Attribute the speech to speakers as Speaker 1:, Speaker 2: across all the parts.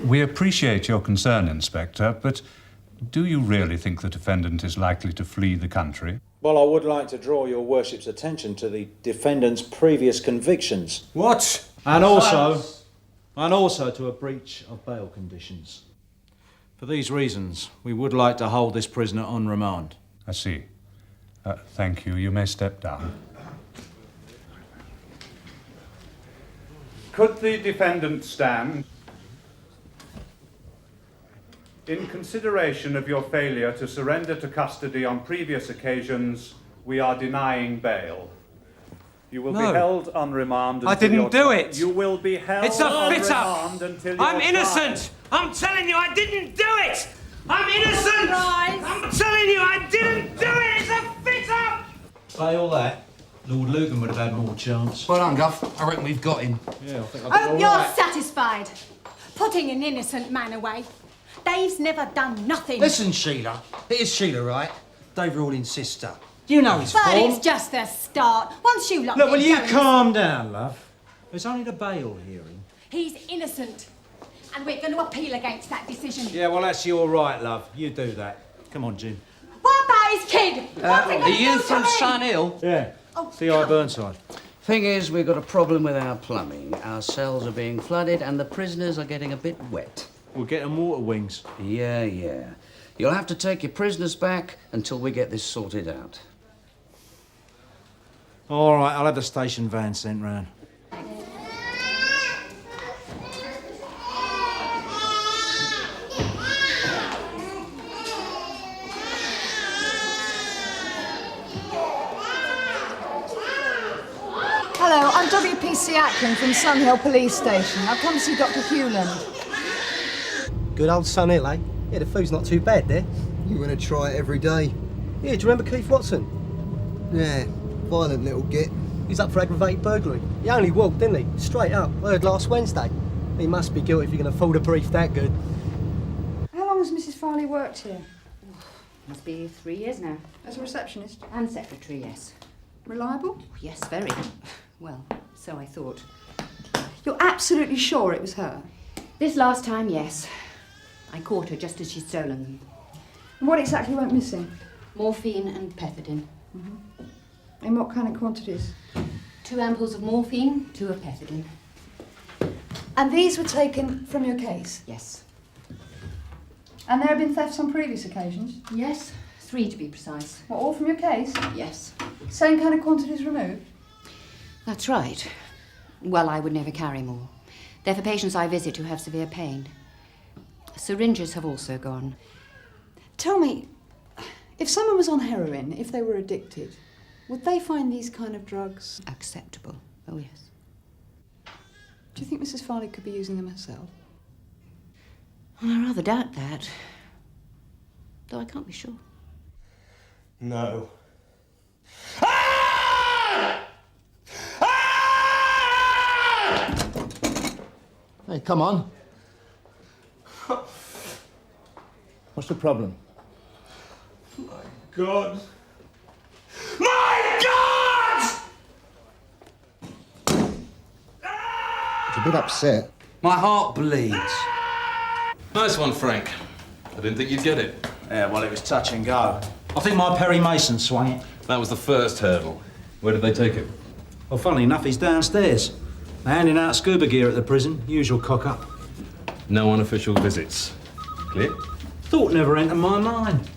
Speaker 1: We appreciate your concern, Inspector, but do you really think the defendant is likely to flee the country?
Speaker 2: Well, I would like to draw your worship's attention to the defendant's previous convictions.
Speaker 3: What? And also to a breach of bail conditions. For these reasons, we would like to hold this prisoner on remand.
Speaker 1: I see. Thank you. You may step down. Could the defendant stand? In consideration of your failure to surrender to custody on previous occasions, we are denying bail. You will be held on remand until
Speaker 4: I didn't do it!
Speaker 1: You will be held
Speaker 4: it's a
Speaker 1: on
Speaker 4: fit-up.
Speaker 1: remand until
Speaker 4: I'm innocent! I'm telling you, I didn't do it! I'm innocent!
Speaker 5: Rise.
Speaker 4: I'm telling you, I didn't do it! It's a fit-up!
Speaker 3: Say all that, Lord Lucan would have had more chance.
Speaker 6: Well done, Guff. I reckon we've got him.
Speaker 3: Yeah, I think I've got
Speaker 5: Oh,
Speaker 3: all
Speaker 5: you're
Speaker 3: right.
Speaker 5: satisfied. Putting an innocent man away. Dave's never done nothing.
Speaker 6: Listen, Sheila. It is Sheila, right? Dave Rawlins' sister. You know his
Speaker 5: But
Speaker 6: form.
Speaker 5: it's just the start. Once you lot
Speaker 3: Look, will
Speaker 5: get
Speaker 3: you
Speaker 5: going,
Speaker 3: calm down, love? It's only the bail hearing.
Speaker 5: He's innocent. And we're going to appeal against that decision.
Speaker 3: Yeah, well, that's your right, love. You do that. Come on, Jim.
Speaker 5: What about his kid? What's he
Speaker 6: Are
Speaker 5: gonna
Speaker 6: you
Speaker 5: do
Speaker 6: from
Speaker 5: to him?
Speaker 6: Sun Hill?
Speaker 3: Yeah.
Speaker 5: Oh,
Speaker 3: C.I. Burnside.
Speaker 7: Thing is, we've got a problem with our plumbing. Our cells are being flooded and the prisoners are getting a bit wet.
Speaker 3: We'll get them water wings.
Speaker 7: Yeah. You'll have to take your prisoners back until we get this sorted out.
Speaker 3: All right, I'll have the station van sent round.
Speaker 8: Hello, I'm WPC Ackland from Sun Hill Police Station. I've come to see Dr. Hewland.
Speaker 9: Good old Sun Hill, eh? Yeah, the food's not too bad there.
Speaker 10: You want to try it every day?
Speaker 9: Yeah, do you remember Keith Watson?
Speaker 10: Yeah, violent little git.
Speaker 9: He's up for aggravated burglary. He only walked, didn't he? Straight up. Heard last Wednesday. He must be guilty if you can afford a brief that good.
Speaker 8: How long has Mrs. Farley worked here?
Speaker 11: Must be 3 years now.
Speaker 8: As a receptionist?
Speaker 11: And secretary, yes.
Speaker 8: Reliable?
Speaker 11: Yes, very. Well, so I thought.
Speaker 8: You're absolutely sure it was her?
Speaker 11: This last time, yes. I caught her just as she'd stolen them.
Speaker 8: And what exactly went missing?
Speaker 11: Morphine and pethidine.
Speaker 8: Mm-hmm. In what kind of quantities?
Speaker 11: 2 ampoules of morphine, 2 of pethidine.
Speaker 8: And these were taken from your case?
Speaker 11: Yes.
Speaker 8: And there have been thefts on previous occasions?
Speaker 11: Yes, 3 to be precise.
Speaker 8: What, all from your case?
Speaker 11: Yes.
Speaker 8: Same kind of quantities removed?
Speaker 11: That's right. Well, I would never carry more. They're for patients I visit who have severe pain. Syringes have also gone.
Speaker 8: Tell me, if someone was on heroin, if they were addicted, would they find these kind of drugs
Speaker 11: acceptable? Oh, yes.
Speaker 8: Do you think Mrs. Farley could be using them herself?
Speaker 11: Well, I rather doubt that. Though I can't be sure.
Speaker 9: No.
Speaker 6: Hey, come on. What's the problem?
Speaker 9: My God.
Speaker 4: My God!
Speaker 10: It's a bit upset.
Speaker 6: My heart bleeds.
Speaker 12: Nice one, Frank. I didn't think you'd get it.
Speaker 3: Yeah, well, it was touch and go. I think my Perry Mason swung it.
Speaker 12: That was the first hurdle. Where did they take him?
Speaker 3: Well, funnily enough, he's downstairs. They're handing out scuba gear at the prison. Usual cock-up.
Speaker 12: No unofficial visits. Clear?
Speaker 3: Thought never entered my mind.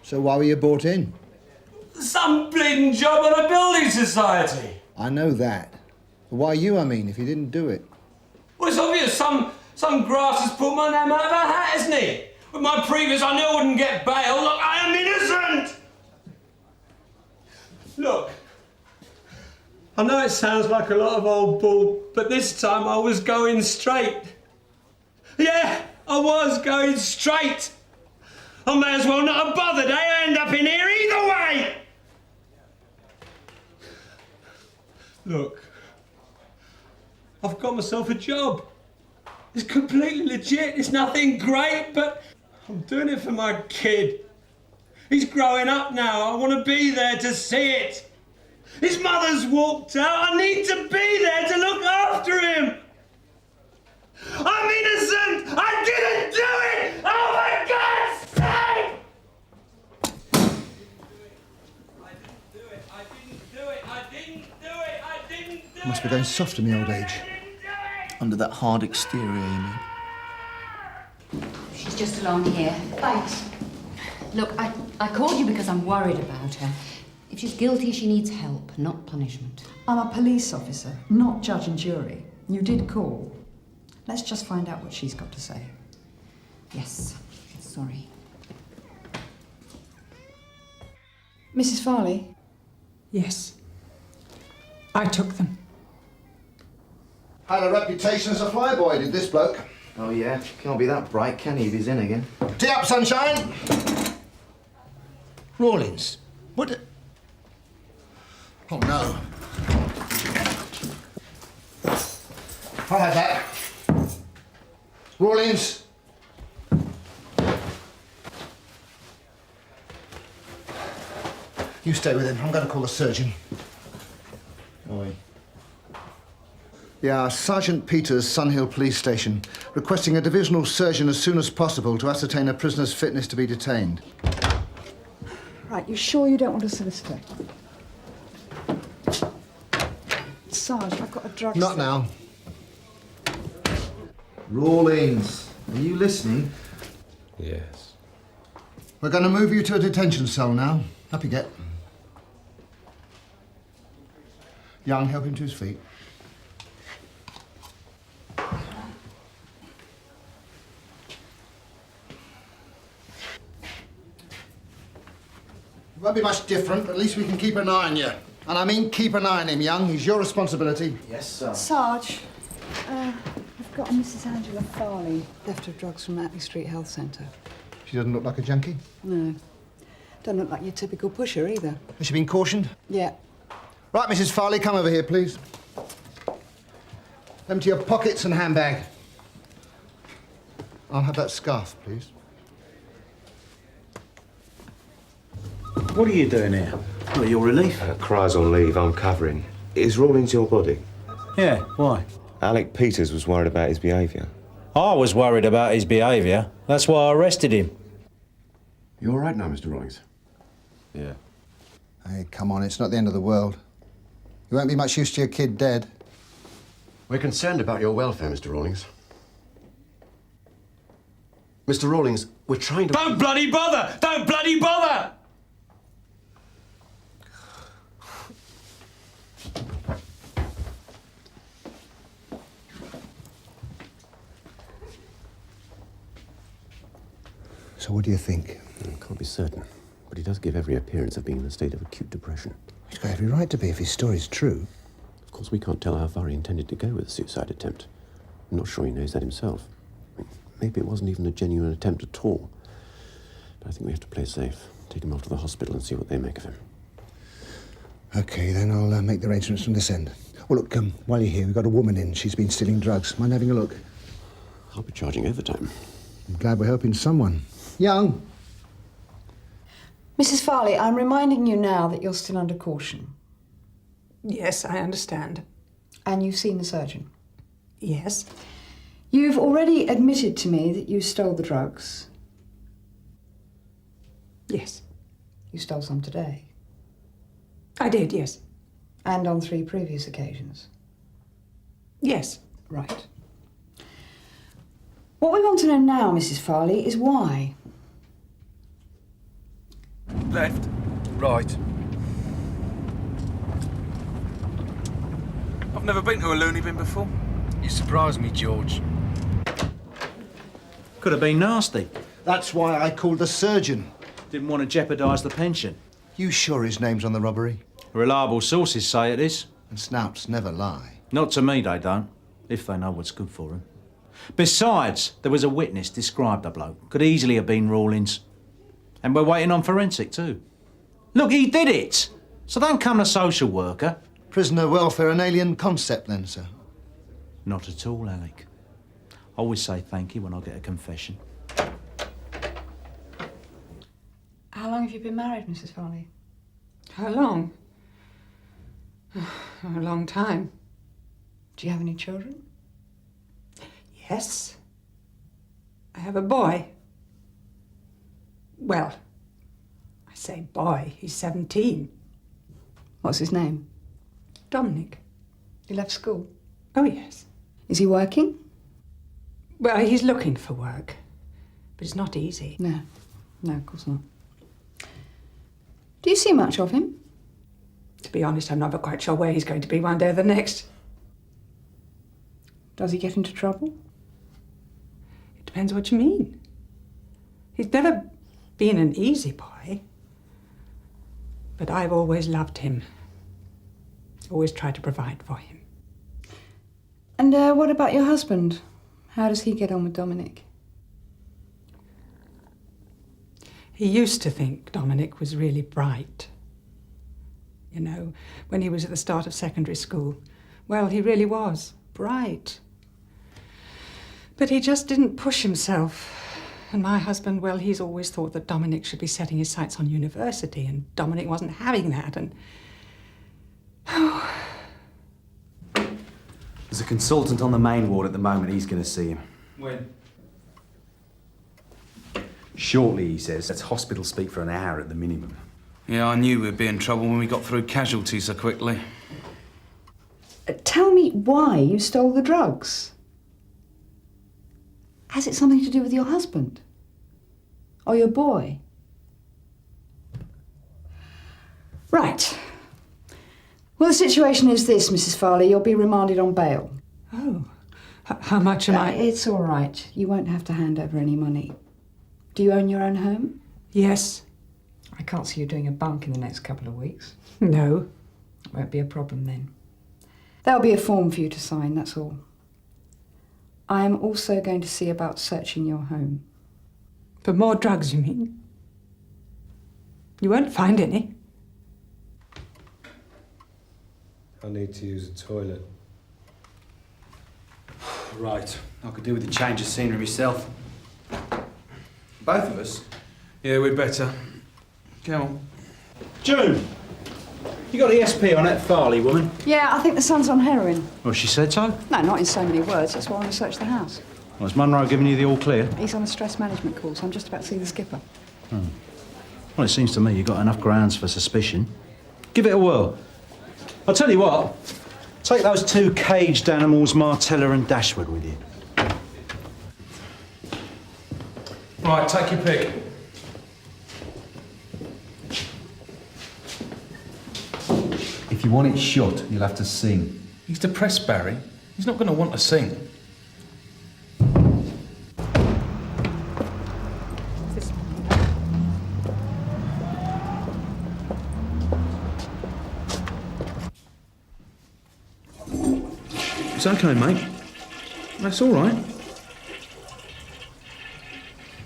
Speaker 10: So why were you brought in?
Speaker 4: Some bleeding job on a building society.
Speaker 10: I know that. But why you, I mean, if you didn't do it?
Speaker 4: Well, it's obvious some grass has pulled my name out of a hat, hasn't he? With my previous, I knew I wouldn't get bail. Look, I am innocent! Look, I know it sounds like a lot of old bull, but this time I was going straight. Yeah, I was going straight. I may as well not have bothered, eh? I end up in here either way. Look, I've got myself a job. It's completely legit, it's nothing great, but I'm doing it for my kid. He's growing up now, I want to be there to see it. His mother's walked out, I need to be there to look after him. I'm innocent! I didn't do it! Oh my God's sake!
Speaker 10: Must be going soft in the old age.
Speaker 13: Under that hard exterior, you mean?
Speaker 11: She's just along here. Thanks. Look, I called you because I'm worried about her. If she's guilty, she needs help, not punishment.
Speaker 8: I'm a police officer, not judge and jury. You did call. Let's just find out what she's got to say.
Speaker 11: Yes. Sorry.
Speaker 8: Mrs. Farley?
Speaker 5: Yes. I took them.
Speaker 10: Had a reputation as a flyboy, did this bloke.
Speaker 13: Oh, yeah? Can't be that bright, can he, if he's in again?
Speaker 10: Tee up, sunshine!
Speaker 13: Rawlins, what...
Speaker 10: Oh, no. I'll have that. Rawlins! You stay with him. I'm going to call the surgeon.
Speaker 13: Oi.
Speaker 10: Yeah, Sergeant Peters, Sunhill Police Station, requesting a divisional surgeon as soon as possible to ascertain a prisoner's fitness to be detained.
Speaker 8: Right, you sure you don't want a solicitor? Sarge, I've got a drug...
Speaker 10: Not now.
Speaker 13: Rawlins, are you listening?
Speaker 12: Yes.
Speaker 10: We're going to move you to a detention cell now. Up you get. Young, help him to his feet. It won't be much different, but at least we can keep an eye on you. And I mean keep an eye on him, Young. He's your responsibility.
Speaker 13: Yes, sir.
Speaker 8: Sarge, I've got a Mrs. Angela Farley, theft of drugs from Ackland Street Health Centre.
Speaker 10: She doesn't look like a junkie.
Speaker 8: No. Don't look like your typical pusher either.
Speaker 10: Has she been cautioned?
Speaker 8: Yeah.
Speaker 10: Right, Mrs. Farley, come over here, please. Empty your pockets and handbag. I'll have that scarf, please.
Speaker 3: What are you doing here?
Speaker 13: Well, your relief.
Speaker 14: Cries on leave, I'm covering. Is Rawlins your body?
Speaker 3: Yeah, why?
Speaker 14: Alec Peters was worried about his behaviour.
Speaker 3: I was worried about his behaviour. That's why I arrested him.
Speaker 15: You all right now, Mr. Rawlins?
Speaker 14: Yeah.
Speaker 10: Hey, come on, it's not the end of the world. You won't be much use to your kid dead.
Speaker 15: We're concerned about your welfare, Mr. Rawlins. Mr. Rawlins, we're trying to...
Speaker 4: Don't bloody bother! Don't bloody bother!
Speaker 10: So what do you think?
Speaker 15: Can't be certain, but he does give every appearance of being in a state of acute depression.
Speaker 10: He's got every right to be if his story's true.
Speaker 15: Of course, we can't tell how far he intended to go with the suicide attempt. I'm not sure he knows that himself. Maybe it wasn't even a genuine attempt at all. But I think we have to play safe. Take him off to the hospital and see what they make of him.
Speaker 10: OK, then I'll make the arrangements from this end. Well, look, while you're here, we've got a woman in. She's been stealing drugs. Mind having a look?
Speaker 15: I'll be charging overtime.
Speaker 10: I'm glad we're helping someone. Young.
Speaker 8: Mrs. Farley, I'm reminding you now that you're still under caution.
Speaker 5: Yes, I understand.
Speaker 8: And you've seen the surgeon?
Speaker 5: Yes.
Speaker 8: You've already admitted to me that you stole the drugs.
Speaker 5: Yes.
Speaker 8: You stole some today.
Speaker 5: I did, yes.
Speaker 8: And on 3 previous occasions.
Speaker 5: Yes.
Speaker 8: Right. What we want to know now, Mrs. Farley, is why.
Speaker 6: Left, right. I've never been to a loony bin before. You surprised me, George.
Speaker 3: Could have been nasty.
Speaker 10: That's why I called the surgeon.
Speaker 3: Didn't want to jeopardise the pension.
Speaker 10: You sure his name's on the robbery?
Speaker 3: Reliable sources say it is.
Speaker 10: And snouts never lie.
Speaker 3: Not to me, they don't. If they know what's good for them. Besides, there was a witness described the bloke. Could easily have been Rawlins. And we're waiting on forensic, too. Look, he did it! So don't come a social worker.
Speaker 10: Prisoner welfare an alien concept, then, sir?
Speaker 3: Not at all, Alec. I always say thank you when I get a confession.
Speaker 8: How long have you been married, Mrs. Farley?
Speaker 5: How long? A long time.
Speaker 8: Do you have any children?
Speaker 5: Yes.
Speaker 16: I have a boy. Well, I say boy, he's 17.
Speaker 8: What's his name?
Speaker 16: Dominic.
Speaker 8: He left school.
Speaker 16: Oh, yes.
Speaker 8: Is he working?
Speaker 16: Well, he's looking for work, but it's not easy.
Speaker 8: No, of course not. Do you see much of him?
Speaker 16: To be honest, I'm never quite sure where he's going to be one day or the next.
Speaker 8: Does he get into trouble?
Speaker 16: It depends what you mean. He's never been an easy boy, but I've always loved him. Always tried to provide for him.
Speaker 8: And what about your husband? How does he get on with Dominic?
Speaker 16: He used to think Dominic was really bright. You know, when he was at the start of secondary school. Well, he really was bright. But he just didn't push himself. And my husband, well, he's always thought that Dominic should be setting his sights on university, and Dominic wasn't having that, and...
Speaker 17: There's a consultant on the main ward at the moment. He's going to see him.
Speaker 12: When?
Speaker 17: Shortly, he says. That's hospital speak for an hour at the minimum.
Speaker 12: Yeah, I knew we'd be in trouble when we got through casualties so quickly.
Speaker 8: Tell me why you stole the drugs. Has it something to do with your husband? Or your boy? Right. Well, the situation is this, Mrs. Farley. You'll be remanded on bail.
Speaker 16: Oh. How much am I...
Speaker 8: It's all right. You won't have to hand over any money. Do you own your own home?
Speaker 16: Yes.
Speaker 8: I can't see you doing a bunk in the next couple of weeks.
Speaker 16: No.
Speaker 8: Won't be a problem then. There'll be a form for you to sign, that's all. I am also going to see about searching your home.
Speaker 16: For more drugs, you mean? You won't find any.
Speaker 4: I need to use the toilet.
Speaker 17: Right. I could do with a change of scenery myself. Both of us?
Speaker 12: Yeah, we'd better. Come on.
Speaker 3: June! You got the SP on that Farley woman?
Speaker 8: Yeah, I think the son's on heroin.
Speaker 3: Well, she said so?
Speaker 8: No, not in so many words. That's why I want to search the house.
Speaker 3: Well, has Munro given you the all clear?
Speaker 8: He's on a stress management course. I'm just about to see the skipper.
Speaker 3: Well, it seems to me you've got enough grounds for suspicion. Give it a whirl. I'll tell you what. Take those two caged animals, Martella and Dashwood, with you.
Speaker 12: Right, take your pick.
Speaker 17: If you want it shut, you'll have to sing.
Speaker 12: He's depressed, Barry. He's not going to want to sing. It's okay, mate. That's all right.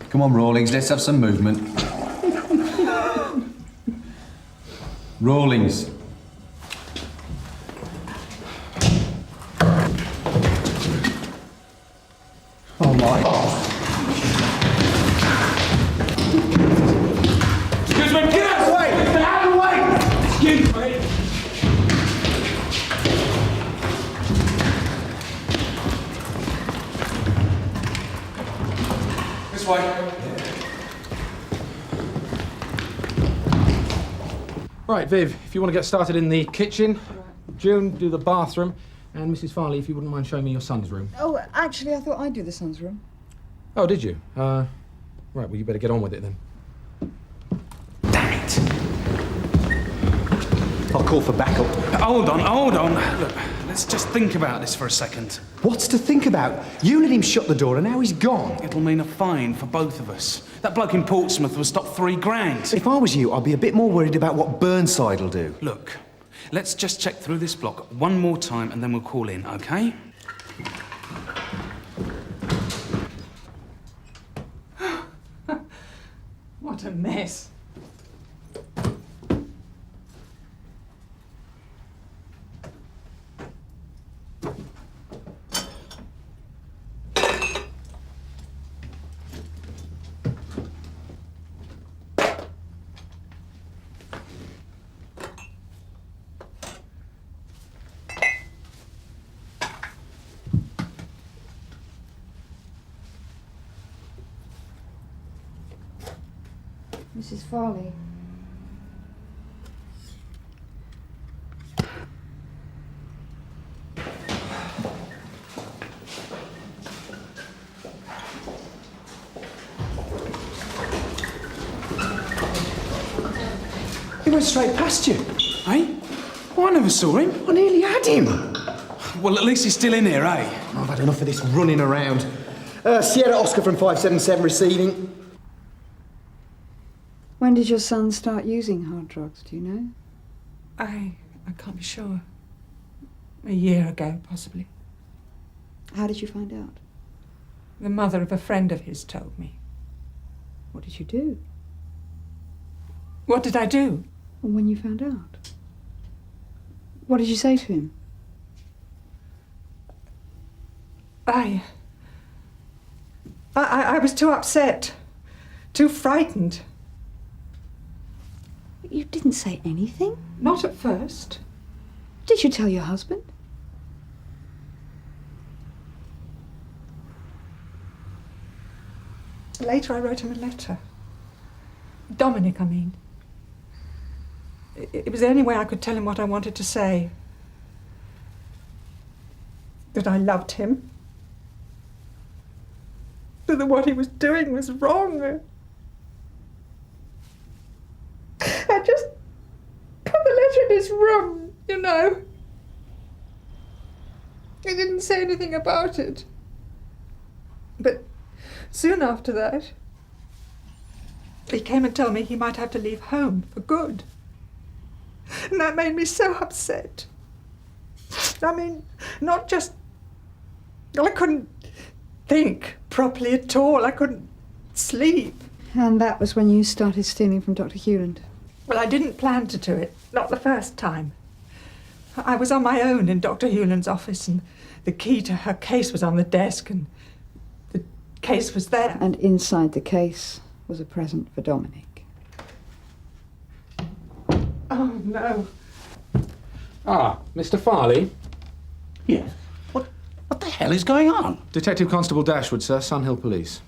Speaker 17: Come on, Rawlings, let's have some movement. Rawlings. Oh my God.
Speaker 12: Excuse me, get out of the way! Get out of the way! Excuse me. This way.
Speaker 18: Right, Viv, if you want to get started in the kitchen, June, do the bathroom, and Mrs. Farley, if you wouldn't mind showing me your son's room.
Speaker 8: Oh, actually, I thought I'd do the son's room.
Speaker 18: Oh, did you? Right, well, you better get on with it then.
Speaker 17: Damn it. I'll call for backup.
Speaker 12: Hold on. Look, let's just think about this for a second.
Speaker 17: What's to think about? You let him shut the door and now he's gone.
Speaker 12: It'll mean a fine for both of us. That bloke in Portsmouth was stopped $3,000.
Speaker 17: If I was you, I'd be a bit more worried about what Burnside will do.
Speaker 12: Look, let's just check through this block one more time and then we'll call in, OK?
Speaker 16: What a mess.
Speaker 8: Mrs. Farley.
Speaker 12: He went straight past you, eh? Well, I never saw him. I nearly had him. Well, at least he's still in here, eh?
Speaker 9: I've had enough of this running around. Sierra Oscar from 577 receiving.
Speaker 8: When did your son start using hard drugs, do you know?
Speaker 16: I can't be sure. A year ago, possibly.
Speaker 8: How did you find out?
Speaker 16: The mother of a friend of his told me.
Speaker 8: What did you do?
Speaker 16: What did I do?
Speaker 8: And when you found out? What did you say to him?
Speaker 16: I was too upset, too frightened.
Speaker 8: You didn't say anything?
Speaker 16: Not at first.
Speaker 8: Did you tell your husband?
Speaker 16: Later I wrote him a letter. Dominic, I mean. It was the only way I could tell him what I wanted to say. That I loved him. That what he was doing was wrong. I just put the letter in his room, you know. He didn't say anything about it. But soon after that, he came and told me he might have to leave home for good. And that made me so upset. I mean, not just... I couldn't think properly at all. I couldn't sleep.
Speaker 8: And that was when you started stealing from Dr. Hewland?
Speaker 16: Well, I didn't plan to do it. Not the first time. I was on my own in Dr. Hewland's office, and the key to her case was on the desk, and the case was there.
Speaker 8: And inside the case was a present for Dominic.
Speaker 16: Oh, no.
Speaker 18: Ah, Mr. Farley?
Speaker 6: Yes. What the hell is going on?
Speaker 18: Detective Constable Dashwood, sir, Sunhill Police.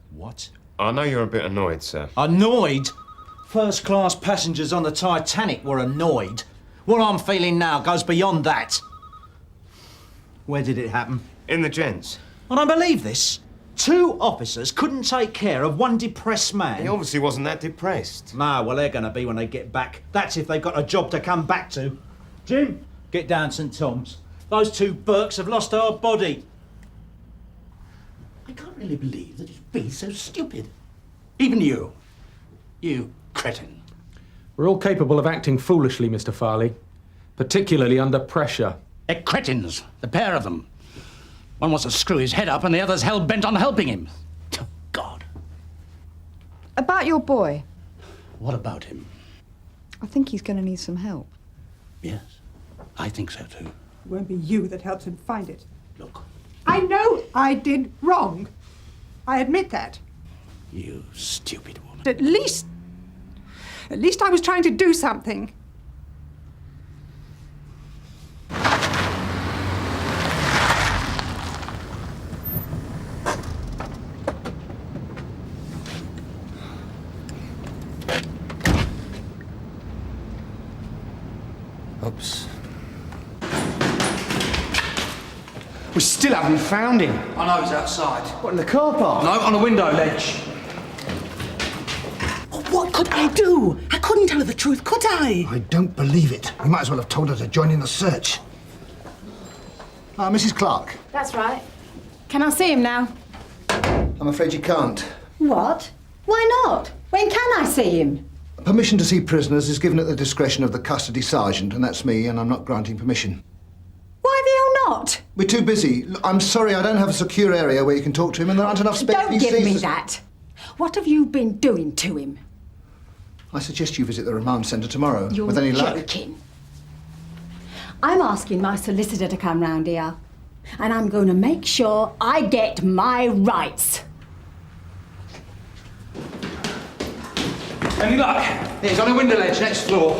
Speaker 3: What?
Speaker 14: I know you're a bit annoyed, sir.
Speaker 3: Annoyed? First-class passengers on the Titanic were annoyed. What I'm feeling now goes beyond that. Where did it happen?
Speaker 14: In the gents.
Speaker 3: I don't believe this. 2 officers couldn't take care of one depressed man.
Speaker 14: He obviously wasn't that depressed.
Speaker 3: No, well, they're going to be when they get back. That's if they've got a job to come back to. Jim, get down St Tom's. Those 2 Burks have lost our body.
Speaker 6: I can't really believe that you'd be so stupid. Even you. You cretin.
Speaker 18: We're all capable of acting foolishly, Mr. Farley. Particularly under pressure.
Speaker 6: They're cretins, the pair of them. One wants to screw his head up and the other's hell-bent on helping him. Oh, God.
Speaker 8: About your boy.
Speaker 6: What about him?
Speaker 8: I think he's going to need some help.
Speaker 6: Yes, I think so too.
Speaker 16: It won't be you that helps him find it.
Speaker 6: Look.
Speaker 16: I know I did wrong. I admit that.
Speaker 6: You stupid woman.
Speaker 16: At least I was trying to do something.
Speaker 13: Oops.
Speaker 12: We still haven't found him.
Speaker 6: I know he's outside.
Speaker 9: What, in the car park?
Speaker 12: No, on a window ledge.
Speaker 19: What could I do? I couldn't tell her the truth, could I?
Speaker 10: I don't believe it. You might as well have told her to join in the search. Mrs. Clark.
Speaker 5: That's right. Can I see him now?
Speaker 10: I'm afraid you can't.
Speaker 5: What? Why not? When can I see him?
Speaker 10: Permission to see prisoners is given at the discretion of the custody sergeant, and that's me, and I'm not granting permission.
Speaker 5: Why the hell not?
Speaker 10: We're too busy. I'm sorry, I don't have a secure area where you can talk to him, and there aren't enough spare
Speaker 5: Don't give me that. What have you been doing to him?
Speaker 10: I suggest you visit the remand centre tomorrow.
Speaker 5: You're
Speaker 10: with any luck.
Speaker 5: joking. I'm asking my solicitor to come round here, and I'm going to make sure I get my rights.
Speaker 12: Any luck? He's on a window ledge, next floor.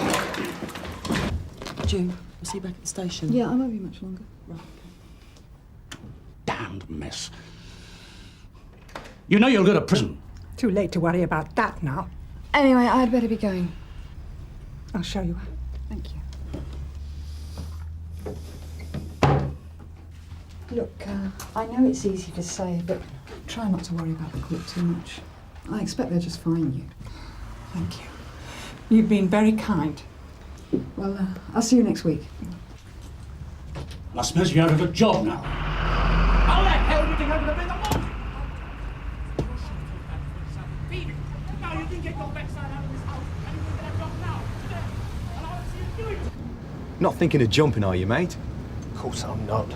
Speaker 19: June, we'll see you back at the station.
Speaker 8: Yeah, I won't be much longer.
Speaker 19: Right.
Speaker 6: Damned mess. You know you'll go to prison.
Speaker 16: Too late to worry about that now.
Speaker 8: Anyway, I'd better be going.
Speaker 16: I'll show you out.
Speaker 8: Thank you. Look, I know it's easy to say, but try not to worry about the court too much. I expect they'll just fine you.
Speaker 16: Thank you. You've been very kind.
Speaker 8: Well, I'll see you next week.
Speaker 6: I suppose you're out of a job now. How the hell did you go to the bed of Now you can get your backside out of this house and you can get a job now. Today. And I want to see you do it.
Speaker 12: Not thinking of jumping, are you, mate?
Speaker 9: Of course I'm not.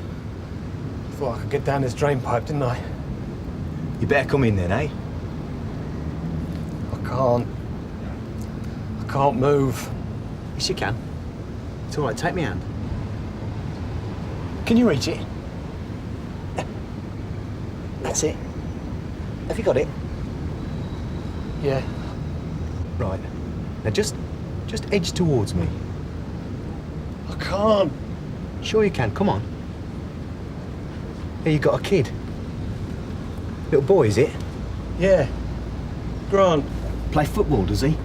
Speaker 9: Thought I could get down this drain pipe, didn't I?
Speaker 12: You better come in then, eh?
Speaker 9: I can't. I can't move.
Speaker 12: Yes, you can. It's all right, take me hand. Can you reach it? That's it. Have you got it?
Speaker 9: Yeah.
Speaker 12: Right. Now just edge towards me.
Speaker 9: I can't.
Speaker 12: Sure you can, come on. Here you got a kid. Little boy, is it?
Speaker 9: Yeah. Grant.
Speaker 12: Play football, does he?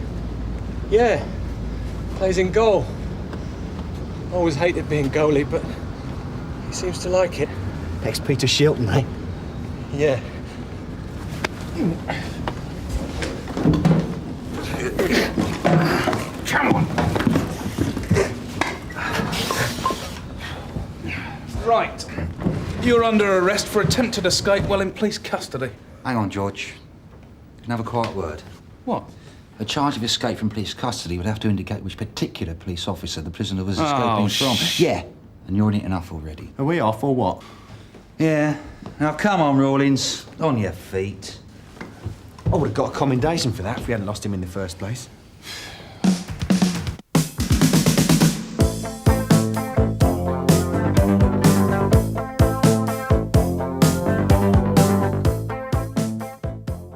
Speaker 9: Yeah. Plays in goal. Always hated being goalie, but he seems to like it.
Speaker 12: Ex-Peter Shilton, eh?
Speaker 9: Yeah.
Speaker 12: Come on.
Speaker 18: Right. You're under arrest for attempted escape while in police custody.
Speaker 7: Hang on, George. Can I have a quiet word?
Speaker 18: What?
Speaker 7: A charge of escape from police custody would have to indicate which particular police officer the prisoner was
Speaker 3: Oh,
Speaker 7: escaping from. Yeah, and you're in it enough already.
Speaker 3: Are we off or what? Yeah. Now come on, Rawlins. On your feet.
Speaker 12: I would have got a commendation for that if we hadn't lost him in the first place.